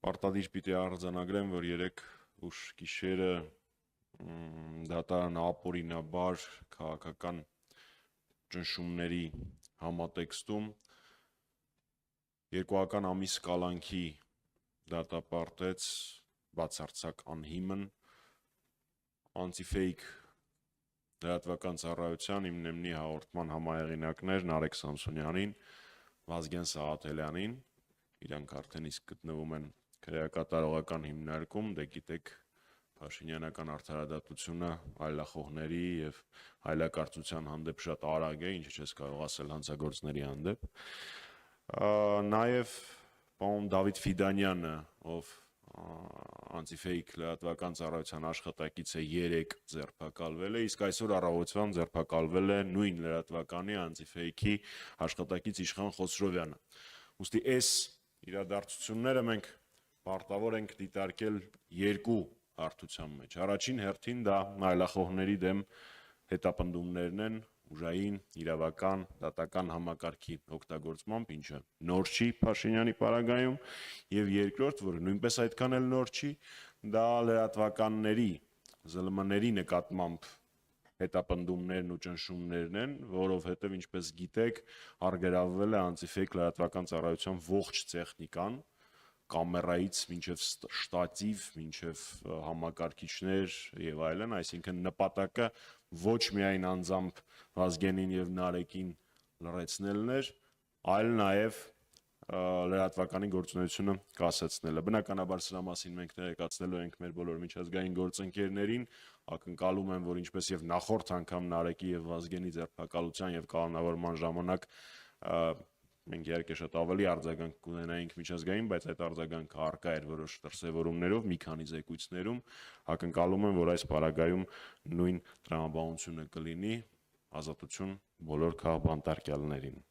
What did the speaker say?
Պարտադիր պիտի արձանագրեմ, որ երեք ուշ գիշերը դատարանը ապօրինաբար քաղաքական ճնշումների համատեքստում երկուական ամիս կալանքի դատապարտեց բացարձակ անհիմն անտիֆեյք լրատվական ծառայության իմ նեմնի հաղորդման համահեղինակներ Նարեկ Սամսոնյանին, Վազգեն Սաղաթելյանին, իրանք արդեն իսկ գտնվում են քրեակատարողական հիմնարկում, դե գիտեք Փաշինյանական արդարադատությունը այլախոհների եւ այլակարծության հանդեպ շատ արագ է, ինչը չես կարող ասել հանցագործների հանդեպ։ Նաեւ պարոն Դավիթ Ֆիդանյանը, ով անտիֆեյք լրատվական ծառայության աշխատակից է, 3 ձերբակալվել է, իսկ այսօր առավոտվան ձերբակալվել է նույն լրատվականի անտիֆեյքի աշխատակից Իշխան Խոսրովյանը։ Ուստի այս իրադարձությունները մենք պարտավոր ենք դիտարկել երկու հարթության մեջ։ Առաջին հերթին դա այլախոհների դեմ հետապնդումներն են ուժային, իրավական, դատական համակարգի օգտագործմամբ, ինչը նոր չի Փաշինյանի պարագայում, եւ երկրորդ, որը նույնպես այդքան էլ նոր չի, դա լրատվականների ԶԼՄ-ների նկատմամբ հետապնդումներն ու ճնշումներն են, որովհետեւ ինչպես գիտեք, արգելավվել է անտիֆեյք լրատվական ծառայության ողջ տեխնիկան, կամերայից մինչև շտատիվ, մինչև համակարգիչներ եւ այլն, այսինքն նպատակը ոչ միայն անձամբ Վազգենին եւ Նարեկին լրացնելն էր, այլ նաեւ լրատվականի գործունեությունը կասեցնելը։ Բնականաբար սրա մասին մենք ներկայացնելու ենք մեր բոլոր միջազգային գործընկերներին, ակնկալում եմ, որ ինչպես եւ նախորդ անգամ Նարեկի եւ Վազգենի ձերբակալության եւ կանոնավորման ժամանակ մենք իհարկե շատ ավելի արձագանք կունենայինք միջազգային, բայց այդ արձագանքը առկա էր որոշ դրսևորումներով, մի քանի զեկույցներում, ակնկալում եմ, որ այս պարագայում նույն տրամաբանությունը կլինի, ազատություն բոլոր քաղբանտարկյալներին։